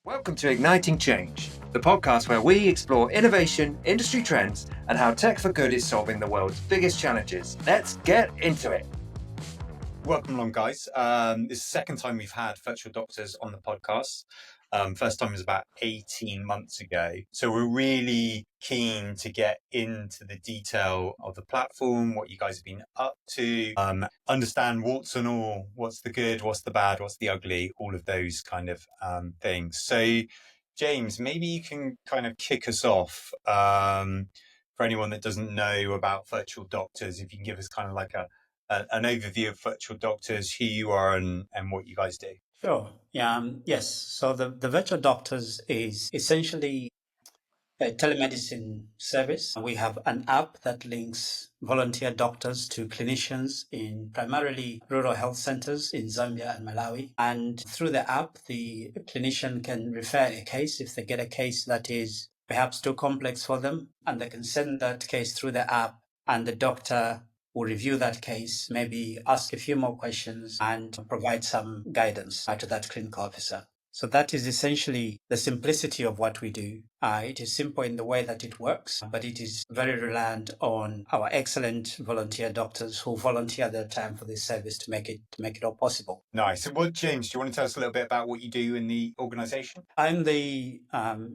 Welcome to Igniting Change, the podcast where we explore innovation, industry trends, and how tech for good is solving the world's biggest challenges. Let's get into it. Welcome along, guys. This is the second time we've had virtual doctors on the podcast. First time was about 18 months ago. So we're really keen to get into the detail of the platform, what you guys have been up to, understand warts and all, what's the good, what's the bad, what's the ugly, all of those kind of things. So James, maybe you can kind of kick us off for anyone that doesn't know about virtual doctors, if you can give us kind of like an overview of virtual doctors, who you are and what you guys do. Sure. Yes. So the virtual doctors is essentially a telemedicine service. We have an app that links volunteer doctors to clinicians in primarily rural health centers in Zambia and Malawi. And through the app, the clinician can refer a case if they get a case that is perhaps too complex for them, and they can send that case through the app, and the doctor will review that case, maybe ask a few more questions and provide some guidance to that clinical officer. So that is essentially the simplicity of what we do. It is simple in the way that it works, but it is very reliant on our excellent volunteer doctors who volunteer their time for this service to make it all possible. Nice. So, James, do you want to tell us a little bit about what you do in the organisation? I'm the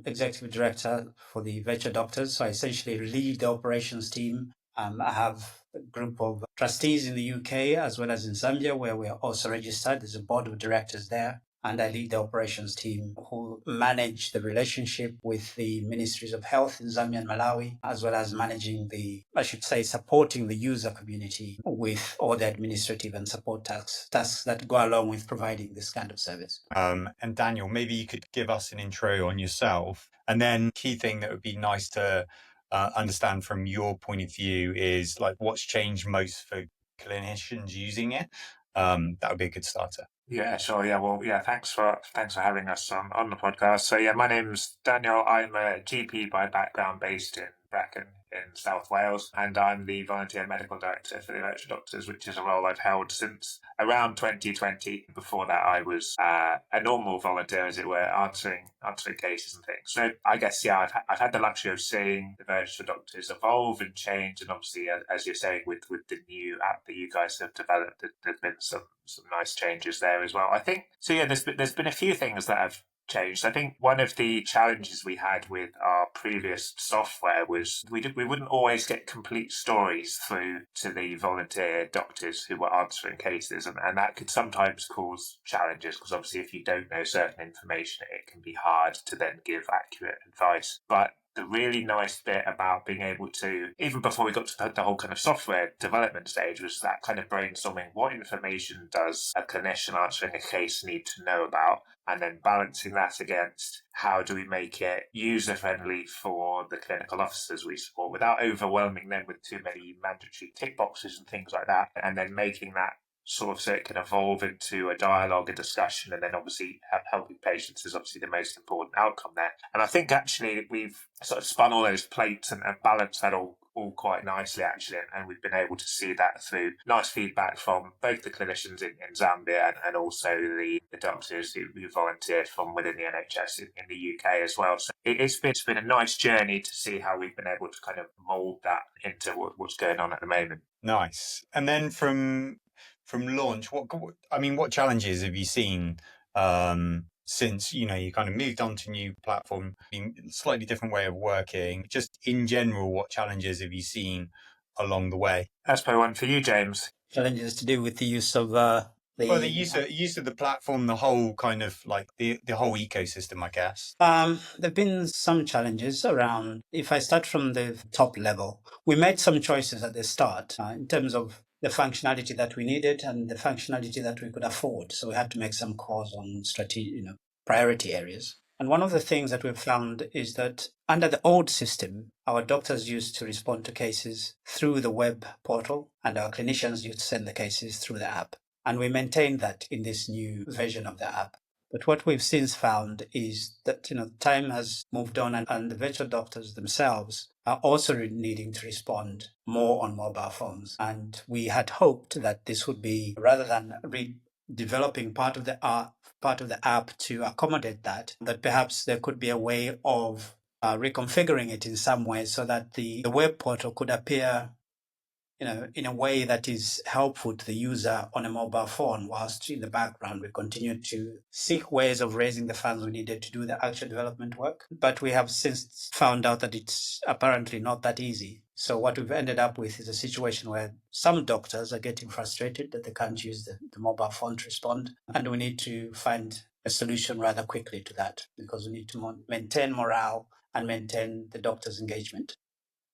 executive director for the virtual doctors. So I essentially lead the operations team. I have a group of trustees in the UK as well as in Zambia, where we are also registered. There's a board of directors there. And I lead the operations team who manage the relationship with the ministries of health in Zambia and Malawi, as well as managing supporting the user community with all the administrative and support tasks that go along with providing this kind of service. And Daniel, maybe you could give us an intro on yourself. And then key thing that would be nice to understand from your point of view is like what's changed most for clinicians using it. That would be a good starter. Yeah, sure. Yeah, well, yeah, thanks for having us on the podcast. So yeah, my name's Daniel. I'm a GP by background based in Brecon in South Wales, and I'm the volunteer medical director for the virtual doctors, which is a role I've held since around 2020. Before that, I was a normal volunteer, as it were, answering cases and things. So I guess, yeah, I've had the luxury of seeing the virtual doctors evolve and change, and obviously, as you're saying, with the new app that you guys have developed, there's been some nice changes there as well, I think. So yeah, there's been a few things that have changed. I think one of the challenges we had with our previous software was we wouldn't always get complete stories through to the volunteer doctors who were answering cases, and that could sometimes cause challenges because obviously if you don't know certain information, it can be hard to then give accurate advice. But the really nice bit about being able to, even before we got to the whole kind of software development stage, was that kind of brainstorming what information does a clinician answering a case need to know about, and then balancing that against how do we make it user-friendly for the clinical officers we support without overwhelming them with too many mandatory tick boxes and things like that, and then making that sort of so it can evolve into a dialogue, a discussion, and then obviously helping patients is obviously the most important outcome there. And I think actually we've sort of spun all those plates and balanced that all quite nicely actually, and we've been able to see that through nice feedback from both the clinicians in Zambia and also the doctors who volunteered from within the NHS in the UK as well. So it's been a nice journey to see how we've been able to kind of mould that into what's going on at the moment. Nice. And then from launch, what challenges have you seen since you kind of moved on to new platform, slightly different way of working? Just in general, what challenges have you seen along the way? That's probably one for you, James. Challenges to do with the use of the use of the platform, the whole kind of like the whole ecosystem, I guess. There've been some challenges around. If I start from the top level, we made some choices at the start in terms of the functionality that we needed and the functionality that we could afford. So we had to make some calls on strategic, priority areas. And one of the things that we've found is that under the old system, our doctors used to respond to cases through the web portal, and our clinicians used to send the cases through the app. And we maintain that in this new version of the app. But what we've since found is that, time has moved on and the virtual doctors themselves are also needing to respond more on mobile phones. And we had hoped that this would be, rather than developing part of the part of the app to accommodate that perhaps there could be a way of reconfiguring it in some way so that the web portal could appear in a way that is helpful to the user on a mobile phone, whilst in the background we continue to seek ways of raising the funds we needed to do the actual development work. But we have since found out that it's apparently not that easy. So what we've ended up with is a situation where some doctors are getting frustrated that they can't use the mobile phone to respond, and we need to find a solution rather quickly to that, because we need to maintain morale and maintain the doctor's engagement.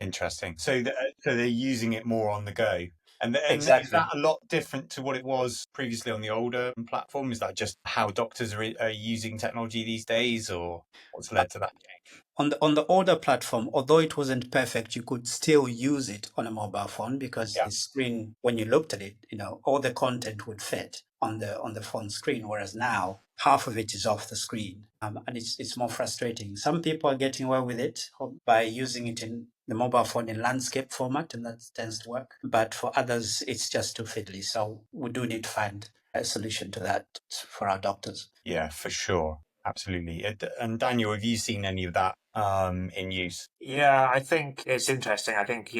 Interesting. So they're using it more on the go. And Exactly. Is that a lot different to what it was previously on the older platform? Is that just how doctors are using technology these days, or what's led to that change? On the older platform, although it wasn't perfect, you could still use it on a mobile phone because the screen, when you looked at it, all the content would fit on the phone screen. Whereas now, half of it is off the screen, and it's more frustrating. Some people are getting away with it by using it in the mobile phone in landscape format, and that tends to work. But for others, it's just too fiddly. So we do need to find a solution to that for our doctors. Yeah, for sure. Absolutely. And Daniel, have you seen any of that in use? Yeah, I think it's interesting. I think,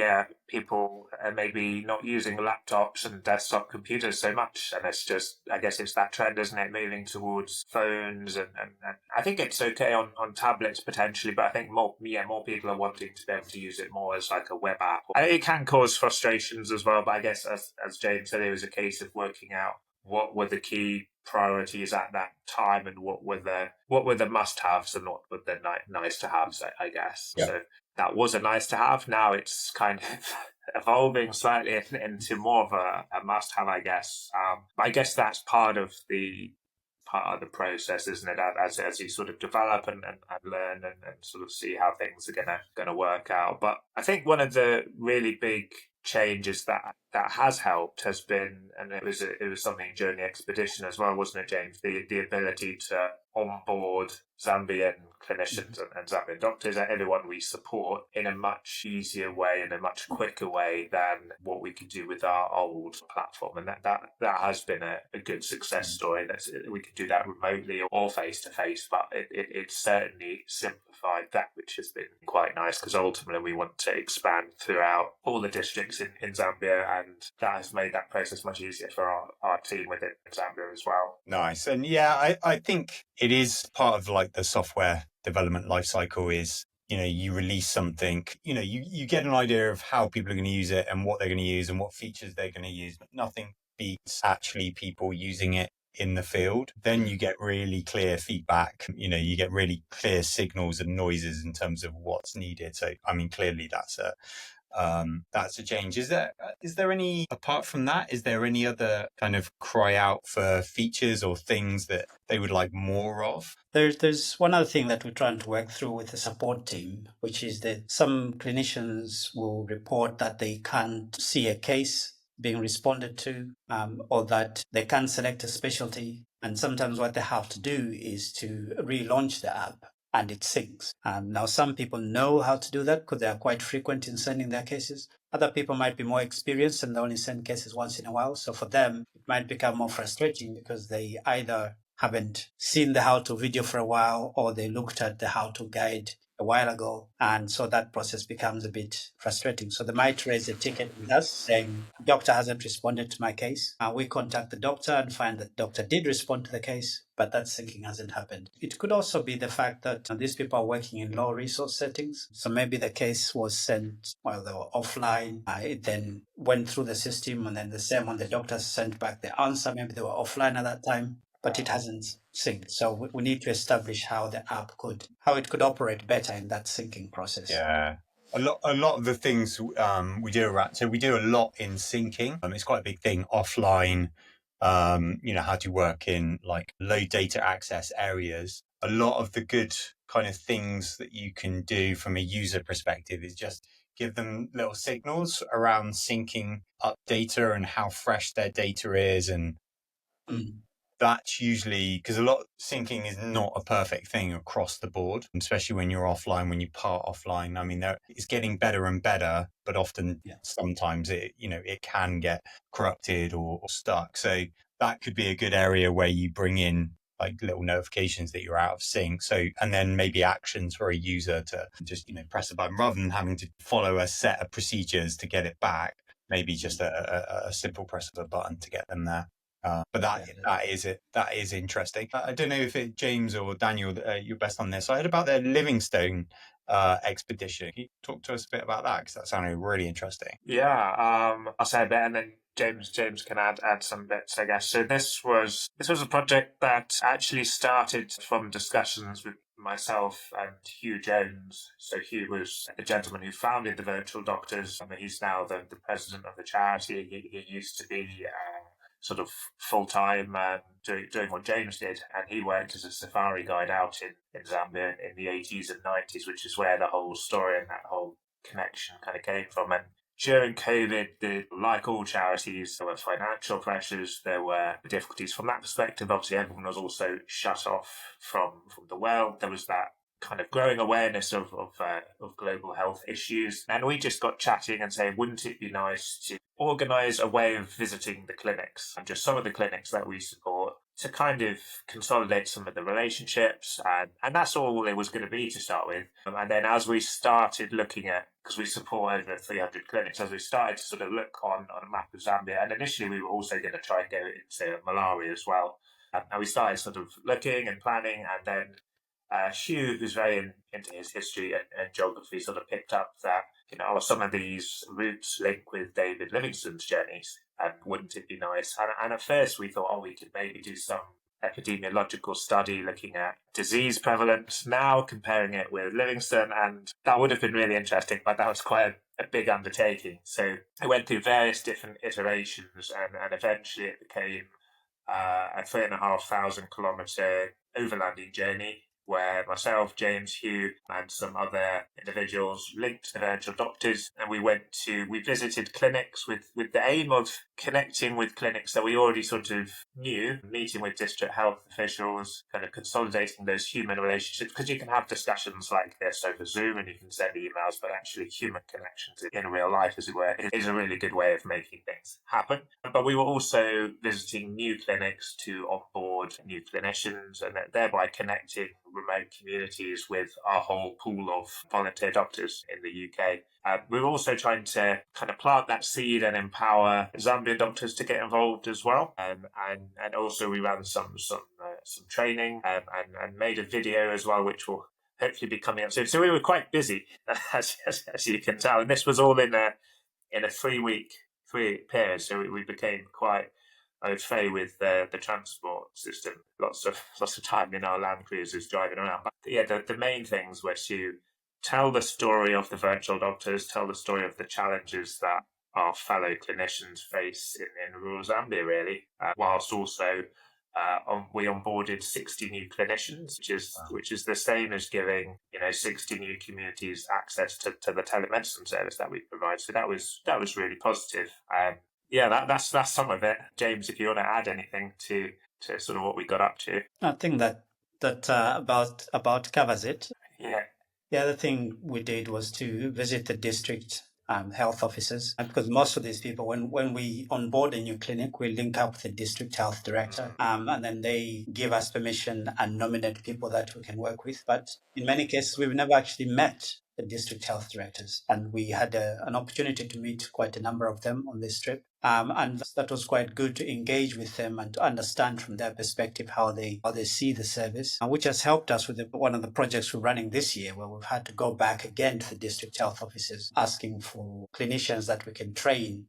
people are maybe not using laptops and desktop computers so much. And it's just, I guess it's that trend, isn't it? Moving towards phones. And I think it's okay on tablets potentially, but I think more people are wanting to be able to use it more as like a web app. And it can cause frustrations as well. But I guess as James said, it was a case of working out what were the key priorities at that time and what were the must-haves and what were the nice-to-haves, I guess. Yeah. So that was a nice-to-have. Now it's kind of evolving slightly into more of a must-have, I guess. I guess that's part of the process, isn't it? As you sort of develop and learn and sort of see how things are gonna work out. But I think one of the really big changes that has helped has been, and it was something during the expedition as well, wasn't it, James? The ability to onboard Zambian clinicians and Zambian doctors and everyone we support in a much easier way, in a much quicker way than what we could do with our old platform. And that has been a good success story. We could do that remotely or face to face, but it certainly simplified that, which has been quite nice, because ultimately we want to expand throughout all the districts in Zambia, and that has made that process much easier for our team within Zambia as well. Nice. And I think it is part of like the software development lifecycle is, you release something, you get an idea of how people are going to use it and what they're going to use and what features they're going to use, but nothing beats actually people using it in the field. Then you get really clear feedback, you get really clear signals and noises in terms of what's needed. So, I mean, clearly that's a change. Is there any, apart from that, is there any other kind of cry out for features or things that they would like more of? There's one other thing that we're trying to work through with the support team, which is that some clinicians will report that they can't see a case being responded to, or that they can't select a specialty. And sometimes what they have to do is to relaunch the app and it syncs. Now, some people know how to do that because they are quite frequent in sending their cases. Other people might be more experienced and they only send cases once in a while. So for them, it might become more frustrating because they either haven't seen the how-to video for a while, or they looked at the how-to guide a while ago. And so that process becomes a bit frustrating. So they might raise a ticket with us saying, doctor hasn't responded to my case. We contact the doctor and find that the doctor did respond to the case, but that syncing hasn't happened. It could also be the fact that these people are working in low resource settings. So maybe the case was sent while they were offline. It then went through the system, and then the same when the doctor sent back the answer, maybe they were offline at that time, but it hasn't synced. So we need to establish how the app how it could operate better in that syncing process. Yeah. A lot of the things we do around, so we do a lot in syncing. It's quite a big thing offline. How to work in like low data access areas. A lot of the good kind of things that you can do from a user perspective is just give them little signals around syncing up data and how fresh their data is. And that's usually because a lot syncing is not a perfect thing across the board, especially when you're offline, when you part offline. I mean, it's getting better and better, but often sometimes it can get corrupted or stuck. So that could be a good area where you bring in like little notifications that you're out of sync. So, and then maybe actions for a user to just, press a button rather than having to follow a set of procedures to get it back. Maybe just a simple press of a button to get them there. But that is it. That is interesting. I don't know if James or Daniel, you're best on this. I heard about the Livingstone expedition. Can you talk to us a bit about that? Because that sounded really interesting. Yeah, I'll say a bit, and then James can add some bits, I guess. So this was a project that actually started from discussions with myself and Hugh Jones. So Hugh was the gentleman who founded the Virtual Doctors. He's now the president of the charity. He used to be sort of full-time doing what James did, and he worked as a safari guide out in Zambia in the 80s and 90s, which is where the whole story and that whole connection kind of came from. And during COVID, like all charities, there were financial pressures, there were difficulties from that perspective. Obviously, everyone was also shut off from the world. There was that kind of growing awareness of global health issues. And we just got chatting and saying, wouldn't it be nice to organise a way of visiting the clinics, and just some of the clinics that we support, to kind of consolidate some of the relationships, and that's all it was going to be to start with. And then as we started looking at, because we support over 300 clinics, as we started to sort of look on a map of Zambia, and initially we were also going to try and go into Malawi as well. And we started sort of looking and planning, and then Hugh, who's very into his history and geography, sort of picked up that, some of these routes link with David Livingstone's journeys, and wouldn't it be nice? And at first we thought, we could maybe do some epidemiological study looking at disease prevalence, now comparing it with Livingstone, and that would have been really interesting, but that was quite a big undertaking. So I went through various different iterations, and eventually it became a 3,500 kilometre overlanding journey, where myself, James, Hugh, and some other individuals linked the Virtual Doctors, and we visited clinics with the aim of connecting with clinics that we already sort of knew, meeting with district health officials, kind of consolidating those human relationships, because you can have discussions like this over Zoom and you can send emails, but actually human connections in real life, as it were, is a really good way of making things happen. But we were also visiting new clinics to onboard new clinicians, and thereby connecting remote communities with our whole pool of volunteer doctors in the UK. We're also trying to kind of plant that seed and empower Zambian doctors to get involved as well. And also we ran some training and made a video as well, which will hopefully be coming up soon. So we were quite busy, as you can tell. And this was all in a 3-week period. So we became quite au fait with the transport system. Lots of time in our Land Cruisers driving around. But yeah, the main things were to tell the story of the Virtual Doctors, tell the story of the challenges that our fellow clinicians face in rural Zambia, really, whilst also we onboarded 60 new clinicians, which is the same as giving 60 new communities access to the telemedicine service that we provide. So that was really positive. That's some of it. James, if you want to add anything to sort of what we got up to. I think that about covers it. Yeah. The other thing we did was to visit the district health officers, because most of these people, when we onboard a new clinic, we link up with the district health director, and then they give us permission and nominate people that we can work with. But in many cases, we've never actually met the district health directors, and we had an opportunity to meet quite a number of them on this trip. And that was quite good to engage with them and to understand from their perspective how they see the service, which has helped us with one of the projects we're running this year, where we've had to go back again to the district health offices asking for clinicians that we can train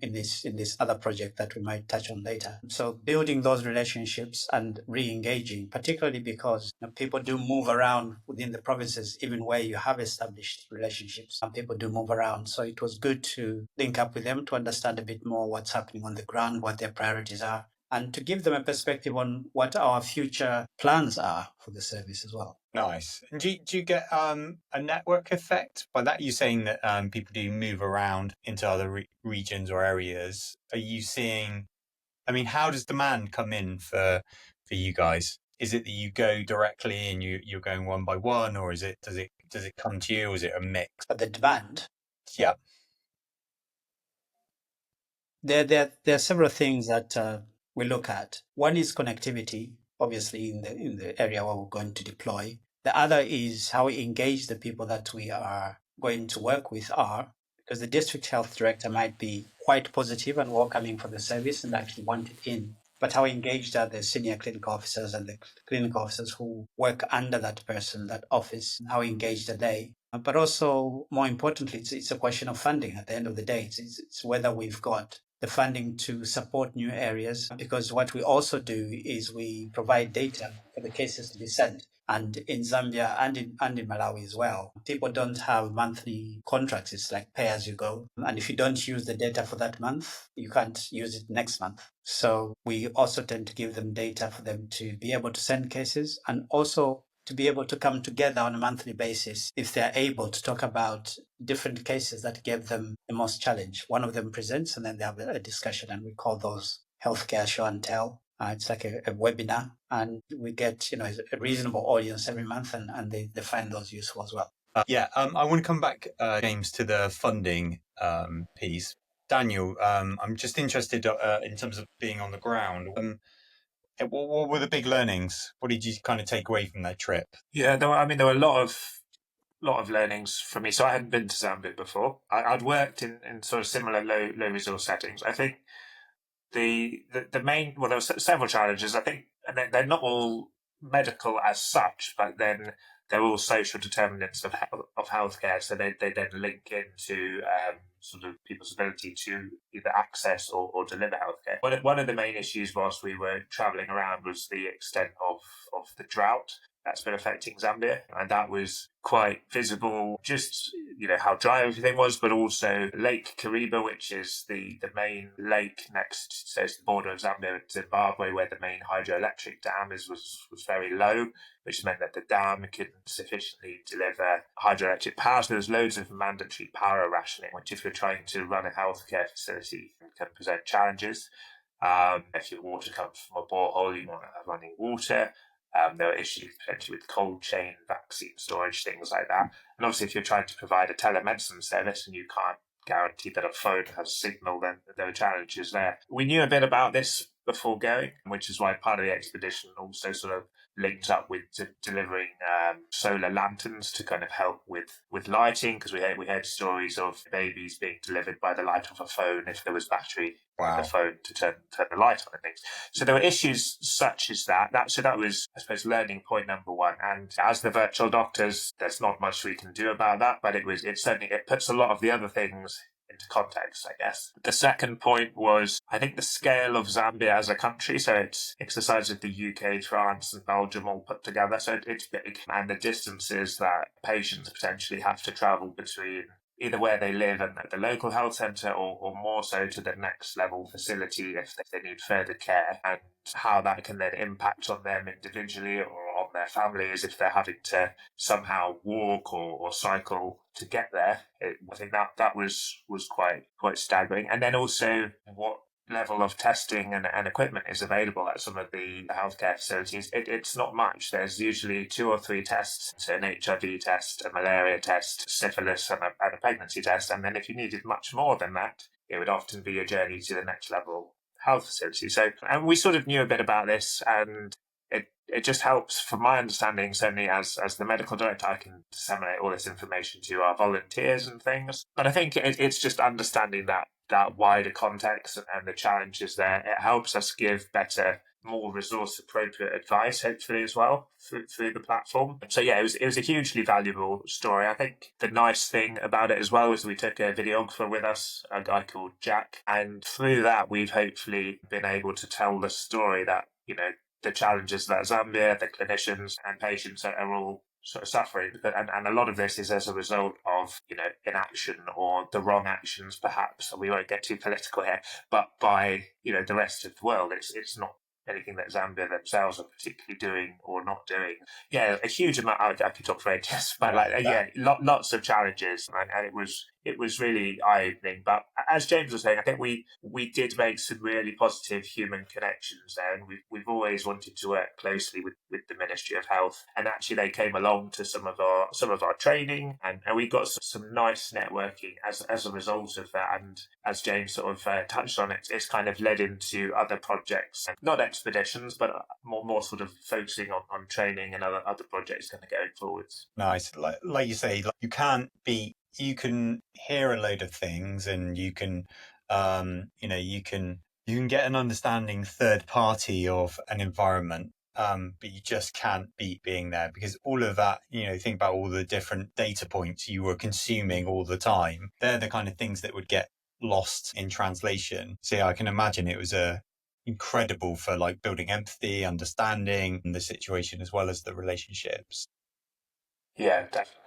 in this other project that we might touch on later. So building those relationships and re-engaging, particularly because people do move around within the provinces, even where you have established relationships. Some people do move around. So it was good to link up with them to understand a bit more what's happening on the ground, what their priorities are, and to give them a perspective on what our future plans are for the service as well. Nice. And do you get a network effect? By that, you're saying that people do move around into other regions or areas. Are you seeing, how does demand come in for you guys? Is it that you go directly and you're going one by one, or does it come to you, or is it a mix? The demand? Yeah. There are several things that we look at. One is connectivity. obviously in the area where we're going to deploy. The other is how we engage the people that we are going to work with are, because the district health director might be quite positive and welcoming for the service and actually want it in. But how engaged are the senior clinical officers and the clinical officers who work under that person, that office? How engaged are they? But also, more importantly, it's a question of funding at the end of the day. It's whether we've got the funding to support new areas, because what we also do is we provide data for the cases to be sent. And in Zambia and in Malawi as well, people don't have monthly contracts. It's like pay as you go. And if you don't use the data for that month, you can't use it next month. So we also tend to give them data for them to be able to send cases, and also to be able to come together on a monthly basis if they're able to talk about different cases that gave them the most challenge. One of them presents and then they have a discussion, and we call those healthcare show and tell. It's like a webinar, and we get a reasonable audience every month, and they find those useful as well. I want to come back, James, to the funding piece. Daniel, I'm just interested in terms of being on the ground. What were the big learnings? What did you kind of take away from that trip? Yeah, there were a lot of learnings for me. So I hadn't been to Zambia before. I'd worked in sort of similar low resource settings. I think the main, well, there were several challenges. I think, and they're not all medical as such, but then they're all social determinants of healthcare. So they then link into sort of people's ability to either access or deliver healthcare. One of the main issues whilst we were travelling around was the extent of the drought that's been affecting Zambia, and that was quite visible, just how dry everything was, but also Lake Kariba, which is the main lake next, so it's the border of Zambia and Zimbabwe, where the main hydroelectric dam was very low, which meant that the dam couldn't sufficiently deliver hydroelectric power. So there was loads of mandatory power rationing, which if you're trying to run a healthcare facility can present challenges. If your water comes from a borehole, you want to have running water. There were issues potentially with cold chain, vaccine storage, things like that. And obviously, if you're trying to provide a telemedicine service and you can't guarantee that a phone has signal, then there are challenges there. We knew a bit about this before going, which is why part of the expedition also sort of linked up with delivering solar lanterns to kind of help with lighting, because we heard stories of babies being delivered by the light of a phone if there was battery in the phone to turn the light on and things. So there were issues such as that. So that was, I suppose, learning point number one. And as the virtual doctors, there's not much we can do about that, but it certainly puts a lot of the other things into context, I guess. The second point was, I think, the scale of Zambia as a country. So it's the size of the UK, France, and Belgium all put together. So it's big. And the distances that patients potentially have to travel between either where they live and at the local health centre, or more so to the next level facility if they need further care, and how that can then impact on them individually or on their families if they're having to somehow walk or cycle to get there. I think that was quite staggering. And then also what level of testing and equipment is available at some of the healthcare facilities. It's not much. There's usually 2 or 3 tests, so an HIV test, a malaria test, syphilis, and a pregnancy test. And then if you needed much more than that, it would often be a journey to the next level health facility. So, and we sort of knew a bit about this, and it just helps, from my understanding, certainly as the medical director, I can disseminate all this information to our volunteers and things. But I think it's just understanding that wider context and the challenges there. It helps us give better, more resource-appropriate advice, hopefully, as well, through the platform. So, yeah, it was a hugely valuable story. I think the nice thing about it as well was we took a videographer with us, a guy called Jack, and through that, we've hopefully been able to tell the story that, the challenges that Zambia, the clinicians and patients are all sort of suffering. And a lot of this is as a result of, inaction or the wrong actions, perhaps. And we won't get too political here, but by, the rest of the world, it's not anything that Zambia themselves are particularly doing or not doing. Yeah, a huge amount. I could talk for ages, but lots of challenges, and it was it was really eye-opening. But as James was saying, I think we did make some really positive human connections there, and we've always wanted to work closely with the Ministry of Health. And actually, they came along to some of our training, and we got some nice networking as a result of that. And as James sort of touched on, it's kind of led into other projects, not expeditions, but more sort of focusing on training and other projects kind of going forwards. Nice. Like you say, like you can hear a load of things, and you can, you can get an understanding third party of an environment. But you just can't beat being there, because all of that, think about all the different data points you were consuming all the time. They're the kind of things that would get lost in translation. So yeah, I can imagine it was incredible for like building empathy, understanding the situation as well as the relationships. Yeah, definitely.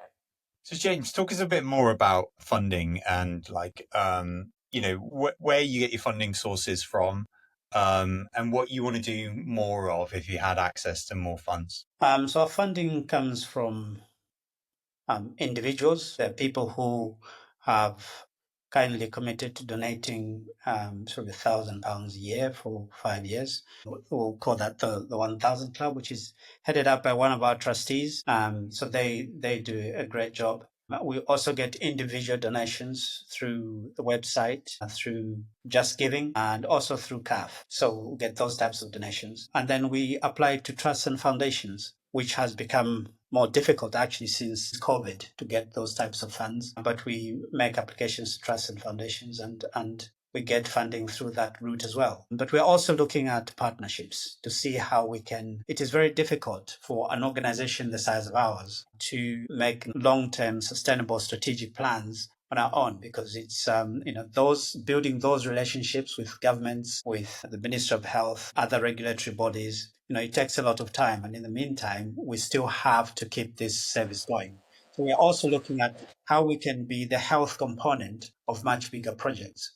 So James, talk us a bit more about funding and like, where you get your funding sources from, and what you want to do more of if you had access to more funds. So our funding comes from individuals, people who have kindly committed to donating sort of £1,000 a year for 5 years. We'll call that the 1,000 Club, which is headed up by one of our trustees. So they do a great job. We also get individual donations through the website, through Just Giving, and also through CAF. So we get those types of donations. And then we apply to trusts and foundations, which has become more difficult actually since COVID to get those types of funds. But we make applications to trusts and foundations, and we get funding through that route as well. But we're also looking at partnerships to see how we can. It is very difficult for an organization the size of ours to make long-term sustainable strategic plans on our own, because it's those building those relationships with governments, with the Ministry of Health, other regulatory bodies. It takes a lot of time, and in the meantime, we still have to keep this service going. So we're also looking at how we can be the health component of much bigger projects.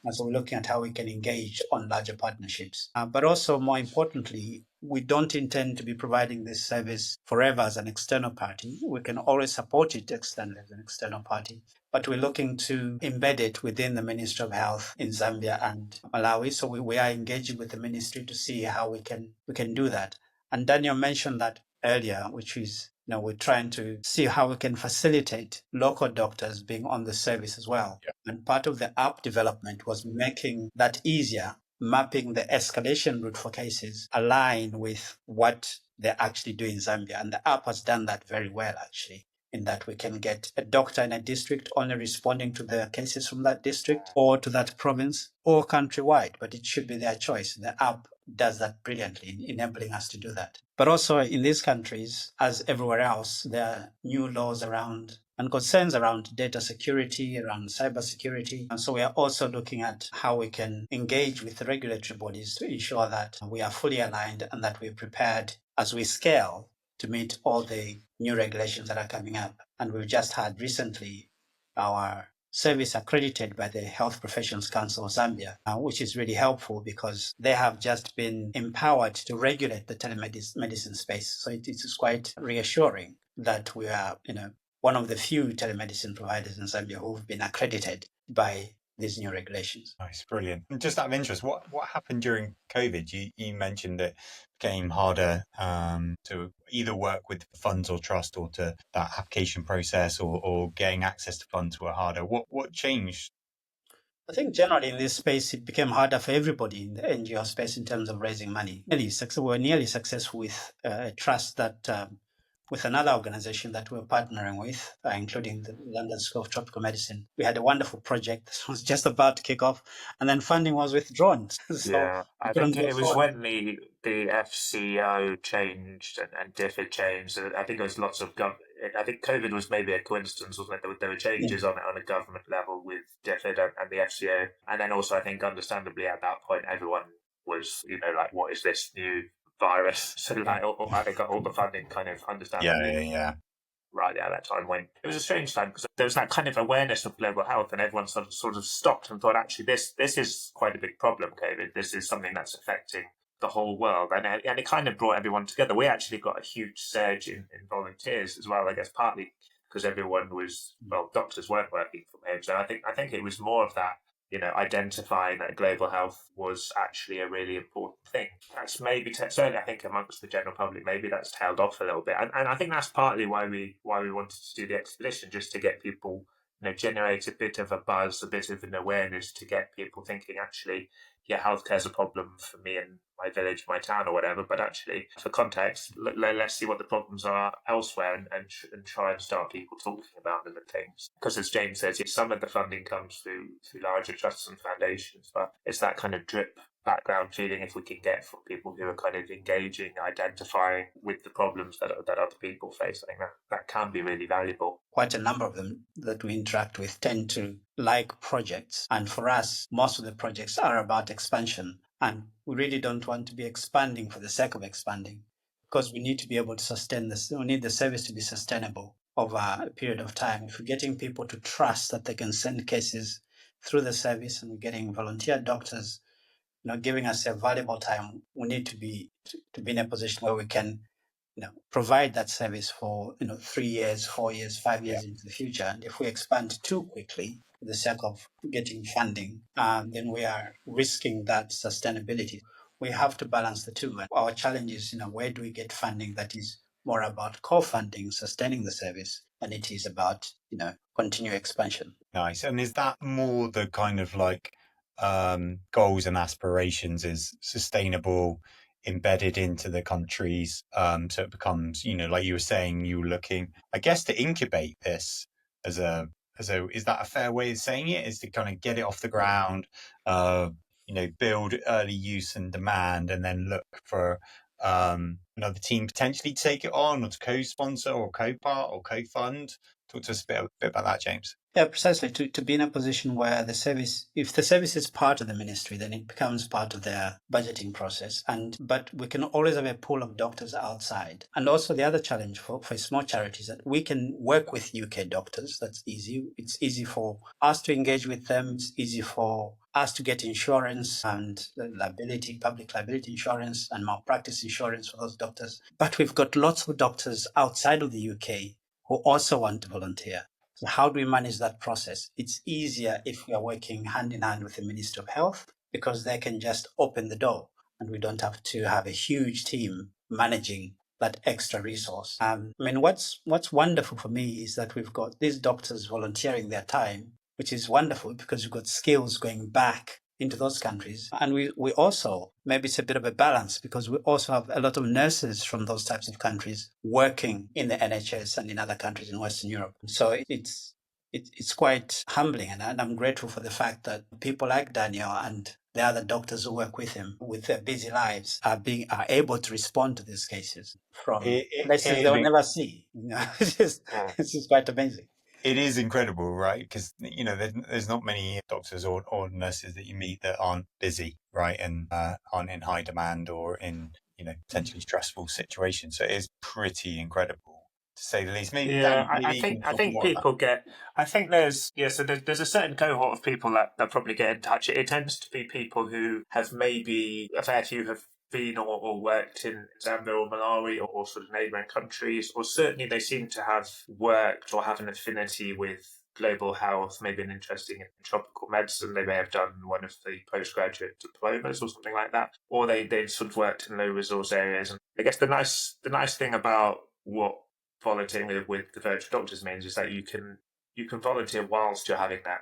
And so we're looking at how we can engage on larger partnerships. But also, more importantly, we don't intend to be providing this service forever as an external party. We can always support it externally as an external party, but we're looking to embed it within the Ministry of Health in Zambia and Malawi. So we are engaging with the ministry to see how we can do that. And Daniel mentioned that earlier, which is, we're trying to see how we can facilitate local doctors being on the service as well. Yeah. And part of the app development was making that easier, mapping the escalation route for cases align with what they actually do in Zambia. And the app has done that very well, actually, in that we can get a doctor in a district only responding to the cases from that district or to that province or countrywide, but it should be their choice. The app does that brilliantly, enabling us to do that. But also in these countries, as everywhere else, there are new laws around and concerns around data security, around cybersecurity. And so we are also looking at how we can engage with the regulatory bodies to ensure that we are fully aligned and that we're prepared as we scale to meet all the new regulations that are coming up. And we've just had recently our service accredited by the Health Professions Council of Zambia, which is really helpful because they have just been empowered to regulate the telemedicine space. So it is quite reassuring that we are, one of the few telemedicine providers in Zambia who've been accredited by these new regulations. Nice, brilliant. And just out of interest, what happened during COVID? You mentioned it became harder to either work with funds or trust, or to that application process, or getting access to funds were harder. What changed? I think generally in this space, it became harder for everybody in the NGO space in terms of raising money. We were nearly successful with a trust that with another organization that we're partnering with, including the London School of Tropical Medicine. We had a wonderful project that was just about to kick off, and then funding was withdrawn. So I think it was when the FCO changed and DFID changed. I think there was lots of I think COVID was maybe a coincidence, wasn't it? There were changes on a government level with DFID and the FCO, and then also I think understandably at that point everyone was like, what is this new virus? So I got all the funding kind of understandably. Yeah. Right at that time, when it was a strange time because there was that kind of awareness of global health, and everyone sort of stopped and thought, actually, this is quite a big problem, COVID. This is something that's affecting the whole world, and it kind of brought everyone together. We actually got a huge surge in volunteers as well. I guess partly because everyone was, well, doctors weren't working from home. So I think it was more of that, identifying that global health was actually a really important thing. That's maybe certainly I think amongst the general public, maybe that's tailed off a little bit, and I think that's partly why we wanted to do the expedition, just to get people, generate a bit of a buzz, a bit of an awareness, to get people thinking, actually, yeah, healthcare's a problem for me and my village, my town, or whatever. But actually, for context, let's see what the problems are elsewhere, and try and start people talking about them and things. Because as James says, some of the funding comes through larger trusts and foundations, but it's that kind of drip background feeling, if we can get from people who are kind of engaging, identifying with the problems that other people face. I think that can be really valuable. Quite a number of them that we interact with tend to like projects. And for us, most of the projects are about expansion. And we really don't want to be expanding for the sake of expanding, because we need to be able to sustain this. We need the service to be sustainable over a period of time. If we're getting people to trust that they can send cases through the service, and we're getting volunteer doctors, giving us a valuable time, we need to be in a position where we can, provide that service for 3 years, 4 years, 5 years into the future. And if we expand too quickly for the sake of getting funding, then we are risking that sustainability. We have to balance the two. And our challenge is, where do we get funding that is more about co-funding, sustaining the service, than it is about, continued expansion. Nice. And is that more the kind of like goals and aspirations, is sustainable, embedded into the countries, so it becomes, like you were saying, you were looking, I guess, to incubate this as a is that a fair way of saying it, is to kind of get it off the ground, build early use and demand, and then look for another team potentially to take it on, or to co-sponsor or co-part or co-fund? Talk to us a bit about that, James. Yeah, precisely. To be in a position where the service, if the service is part of the ministry, then it becomes part of their budgeting process. But we can always have a pool of doctors outside. And also the other challenge for small charities, that we can work with UK doctors. That's easy. It's easy for us to engage with them. It's easy for us to get insurance and public liability insurance and malpractice insurance for those doctors. But we've got lots of doctors outside of the UK who also want to volunteer. So how do we manage that process? It's easier if we are working hand in hand with the Ministry of Health, because they can just open the door and we don't have to have a huge team managing that extra resource. What's wonderful for me is that we've got these doctors volunteering their time, which is wonderful because we've got skills going back into those countries. And we also, maybe it's a bit of a balance, because we also have a lot of nurses from those types of countries working in the NHS and in other countries in Western Europe. So it's quite humbling, and I'm grateful for the fact that people like Daniel and the other doctors who work with him, with their busy lives, are able to respond to these cases from places they'll never see. It's just quite amazing. It is incredible, right? Because, there's not many doctors or nurses that you meet that aren't busy, right? And aren't in high demand or in, potentially stressful situations. So it is pretty incredible, to say the least. Maybe, Yeah, Dan, I think people get. I think there's so there's a certain cohort of people that probably get in touch. It tends to be people who have, maybe a fair few have been or worked in Zambia or Malawi or sort of neighbouring countries, or certainly they seem to have worked or have an affinity with global health, maybe an interest in tropical medicine. They may have done one of the postgraduate diplomas or something like that, or they've sort of worked in low resource areas. And I guess the nice thing about what volunteering with the virtual doctors means is that you can volunteer whilst you're having that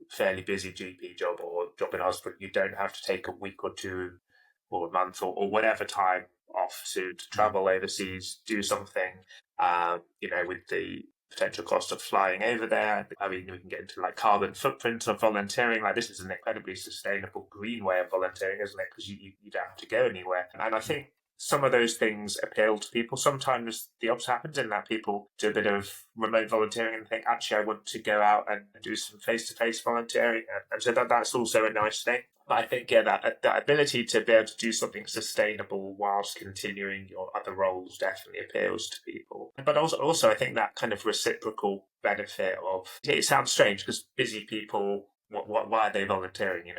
fairly busy GP job or job in hospital. You don't have to take a week or two or a month or whatever time off to travel overseas, do something, with the potential cost of flying over there. I mean, we can get into like carbon footprint of volunteering. Like, this is an incredibly sustainable green way of volunteering, isn't it? Because you don't have to go anywhere. And I think some of those things appeal to people. Sometimes the opposite happens, in that people do a bit of remote volunteering and think, actually, I want to go out and do some face-to-face volunteering. And so that's also a nice thing. But I think, that ability to be able to do something sustainable whilst continuing your other roles definitely appeals to people. But also I think that kind of reciprocal benefit of, it sounds strange because busy people, why are they volunteering?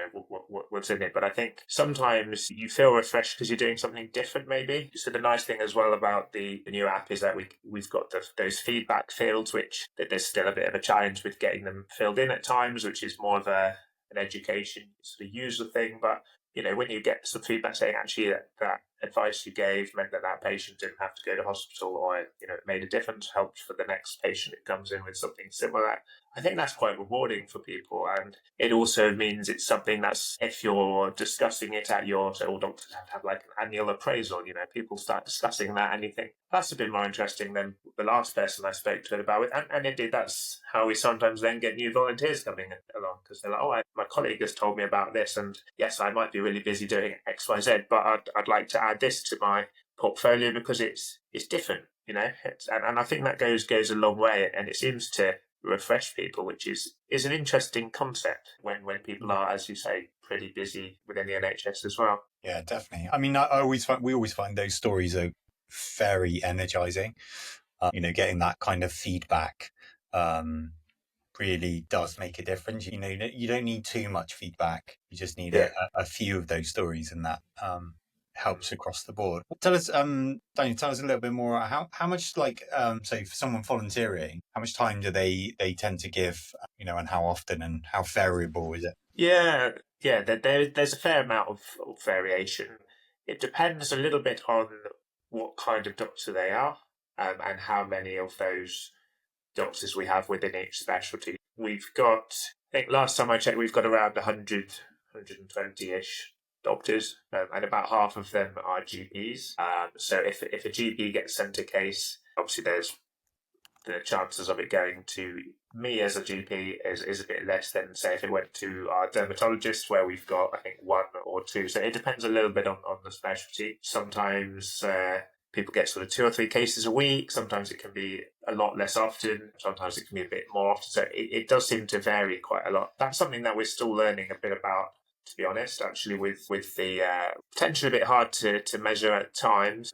what's in it. But I think sometimes you feel refreshed because you're doing something different, maybe. So the nice thing as well about the new app is that we've got those feedback fields, which that there's still a bit of a challenge with getting them filled in at times, which is more of an education sort of user thing. But when you get some feedback saying actually that advice you gave meant that patient didn't have to go to hospital, or it made a difference, helped for the next patient that comes in with something similar, I think that's quite rewarding for people. And it also means it's something that's, if you're discussing it at so all doctors have like an annual appraisal, people start discussing that and you think that's a bit more interesting than the last person I spoke to it about it. And indeed, that's how we sometimes then get new volunteers coming along, because they're like, my colleague has told me about this, and yes, I might be really busy doing X, Y, Z, but I'd like to add this to my portfolio because it's different, and I think that goes a long way, and it seems to refresh people, which is an interesting concept when people are, as you say, pretty busy within the NHS as well. Yeah, definitely. I mean, we always find those stories are very energizing. Getting that kind of feedback really does make a difference. You don't need too much feedback. You just need a few of those stories, and that helps across the board. Tell us, Daniel, tell us a little bit more. How much, say, for someone volunteering, how much time do they tend to give, and how often, and how variable is it? Yeah. There's a fair amount of variation. It depends a little bit on what kind of doctor they are, and how many of those doctors we have within each specialty. We've got, I think last time I checked, we've got around 100, 120-ish doctors, and about half of them are GPs. So if a GP gets sent a case, obviously there's the chances of it going to me as a GP is a bit less than, say, if it went to our dermatologist, where we've got, I think, one or two. So it depends a little bit on the specialty. Sometimes people get sort of 2 or 3 cases a week. Sometimes it can be a lot less often. Sometimes it can be a bit more often. So it does seem to vary quite a lot. That's something that we're still learning a bit about, to be honest, actually, with the potentially a bit hard to measure at times.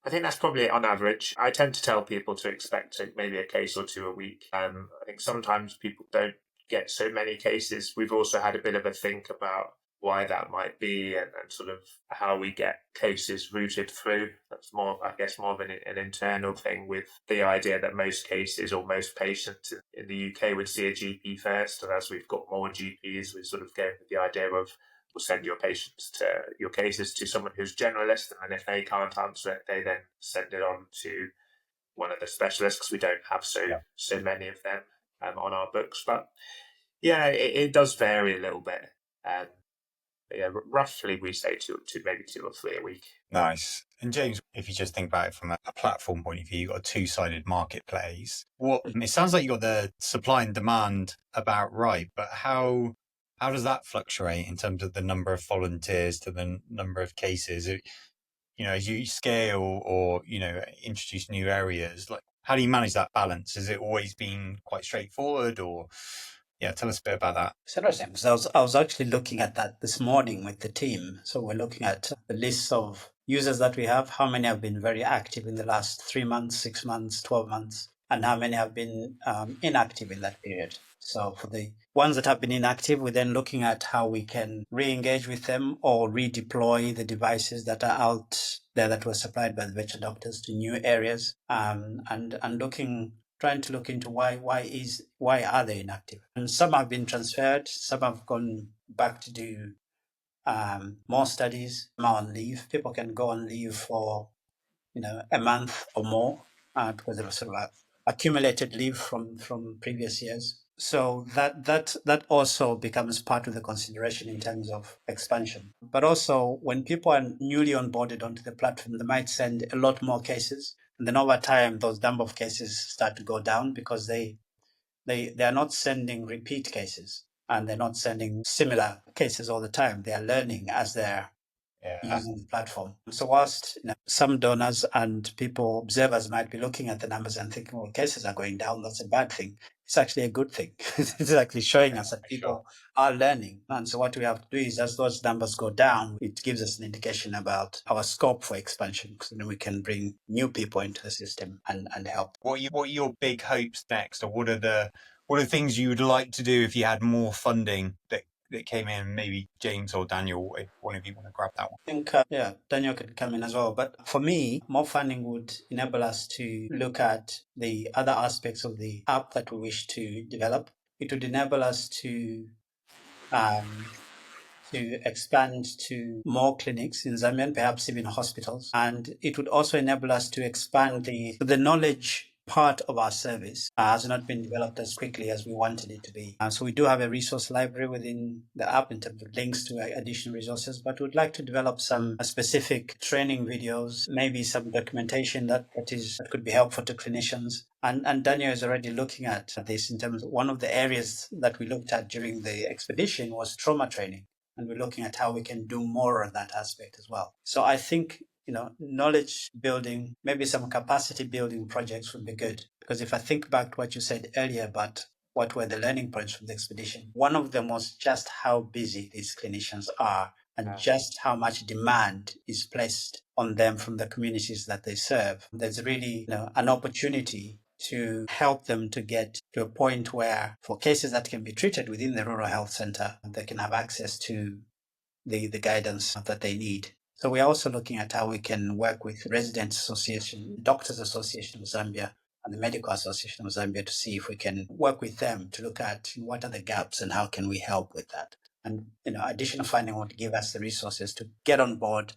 I think that's probably on average. I tend to tell people to expect maybe a case or 2 a week. I think sometimes people don't get so many cases. We've also had a bit of a think about why that might be, and sort of how we get cases routed through. That's more, I guess, more of an internal thing, with the idea that most cases or most patients in the UK would see a GP first. And as we've got more GPs, we sort of go with the idea of, we'll send your cases to someone who's generalist, and if they can't answer it, they then send it on to one of the specialists, because we don't have so many of them on our books. But yeah, it does vary a little bit. Roughly we say maybe 2 or 3 a week. Nice. And James, if you just think about it from a platform point of view, you've got a 2-sided marketplace. It sounds like you got the supply and demand about right, but how does that fluctuate in terms of the number of volunteers to the number of cases? As you scale or, introduce new areas, like, how do you manage that balance? Has it always been quite straightforward, or... Yeah, tell us a bit about that. It's interesting, because I was actually looking at that this morning with the team. So we're looking at the list of users that we have, how many have been very active in the last 3 months, 6 months, 12 months, and how many have been inactive in that period. So for the ones that have been inactive, we're then looking at how we can re-engage with them or redeploy the devices that are out there that were supplied by the virtual doctors to new areas, and trying to look into why are they inactive. And some have been transferred, some have gone back to do more studies, more on leave. People can go on leave for a month or more because they were sort of accumulated leave from previous years. So that also becomes part of the consideration in terms of expansion. But also, when people are newly onboarded onto the platform, they might send a lot more cases. And then over time, those number of cases start to go down, because they are not sending repeat cases, and they're not sending similar cases all the time. They are learning as they're using the platform. So whilst some donors and observers might be looking at the numbers and thinking, well, cases are going down, that's a bad thing. It's actually a good thing. It's actually showing us that people are learning. And so what we have to do is, as those numbers go down, it gives us an indication about our scope for expansion, because then we can bring new people into the system and help. What are your big hopes next, or what are the things you would like to do if you had more funding that that came in. Maybe James or Daniel, if one of you want to grab that one. I think, Daniel can come in as well. But for me, more funding would enable us to look at the other aspects of the app that we wish to develop. It would enable us to expand to more clinics in Zambia and perhaps even hospitals. And it would also enable us to expand the knowledge part of our service has not been developed as quickly as we wanted it to be. So we do have a resource library within the app in terms of links to additional resources, but we'd like to develop some specific training videos, maybe some documentation that could be helpful to clinicians. And Daniel is already looking at this in terms of one of the areas that we looked at during the expedition was trauma training. And we're looking at how we can do more of that aspect as well. So I think, knowledge building, maybe some capacity building projects would be good. Because if I think back to what you said earlier about what were the learning points from the expedition, one of them was just how busy these clinicians are and just how much demand is placed on them from the communities that they serve. There's really an opportunity to help them to get to a point where, for cases that can be treated within the rural health center, they can have access to the guidance that they need. So we're also looking at how we can work with Residents Association, Doctors Association of Zambia, and the Medical Association of Zambia to see if we can work with them to look at what are the gaps and how can we help with that. And additional funding would give us the resources to get on board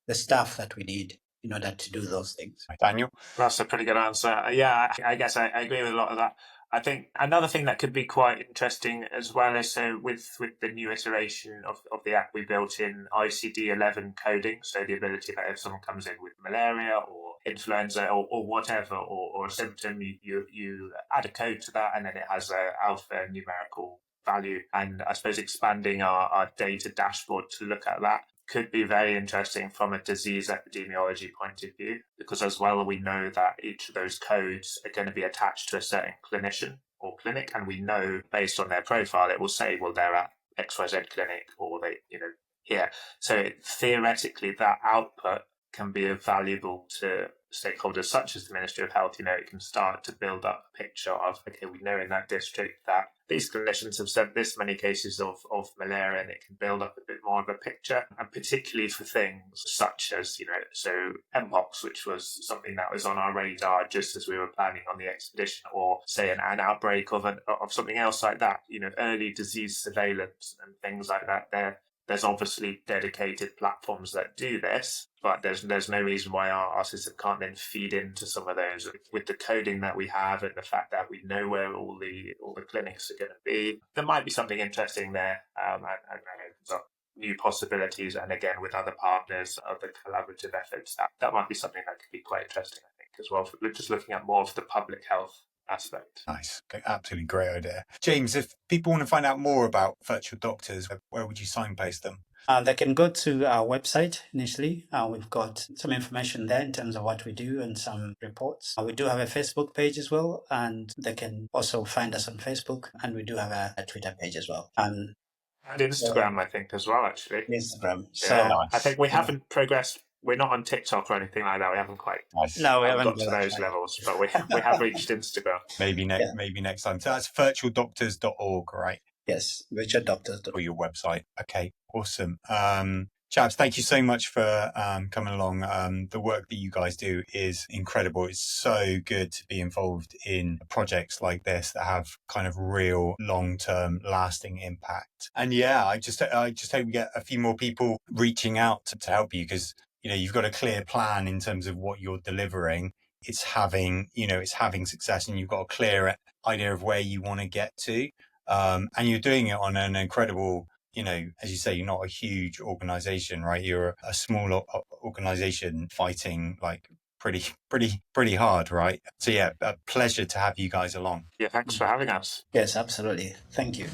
the staff that we need in order to do those things. Daniel? That's a pretty good answer. Yeah, I guess I agree with a lot of that. I think another thing that could be quite interesting as well is with the new iteration of the app, we built in ICD-11 coding. So the ability that if someone comes in with malaria or influenza or whatever, or a symptom, you add a code to that and then it has an alphanumerical value. And I suppose expanding our data dashboard to look at that could be very interesting from a disease epidemiology point of view, because as well we know that each of those codes are going to be attached to a certain clinician or clinic, and we know based on their profile it will say, well, they're at XYZ clinic or they here. So theoretically that output can be valuable to stakeholders such as the Ministry of Health. It can start to build up a picture of, okay, we know in that district that these clinicians have sent this many cases of malaria, and it can build up a bit more of a picture. And particularly for things such as, so Mpox, which was something that was on our radar just as we were planning on the expedition, or say an outbreak of something else like that, early disease surveillance and things like that. There's obviously dedicated platforms that do this, but there's no reason why our system can't then feed into some of those with the coding that we have and the fact that we know where all the clinics are going to be. There might be something interesting there, and opens up new possibilities. And again, with other partners, other collaborative efforts, that might be something that could be quite interesting, I think, as well. For just looking at more of the public health aspect. Nice. Okay, absolutely great idea. James, if people want to find out more about virtual doctors, where would you signpost them? They can go to our website initially. We've got some information there in terms of what we do and some reports. We do have a Facebook page as well, and they can also find us on Facebook, and we do have a Twitter page as well. And Instagram, I think, as well, actually. Instagram. So I think we haven't progressed. We're not on TikTok or anything like that. We haven't quite got to those levels, but we have reached Instagram. Maybe next time. So that's virtualdoctors.org, right? Yes, virtualdoctors.org. Or your website. Okay, awesome. Chaps, thank you so much for coming along. The work that you guys do is incredible. It's so good to be involved in projects like this that have kind of real long-term lasting impact. And yeah, I just hope we get a few more people reaching out to help you, because you've got a clear plan in terms of what you're delivering. It's having success, and you've got a clear idea of where you want to get to. And you're doing it on an incredible, as you say, you're not a huge organization, right? You're a small organization fighting like pretty hard, right? So yeah, a pleasure to have you guys along. Yeah, thanks for having us. Yes, absolutely. Thank you.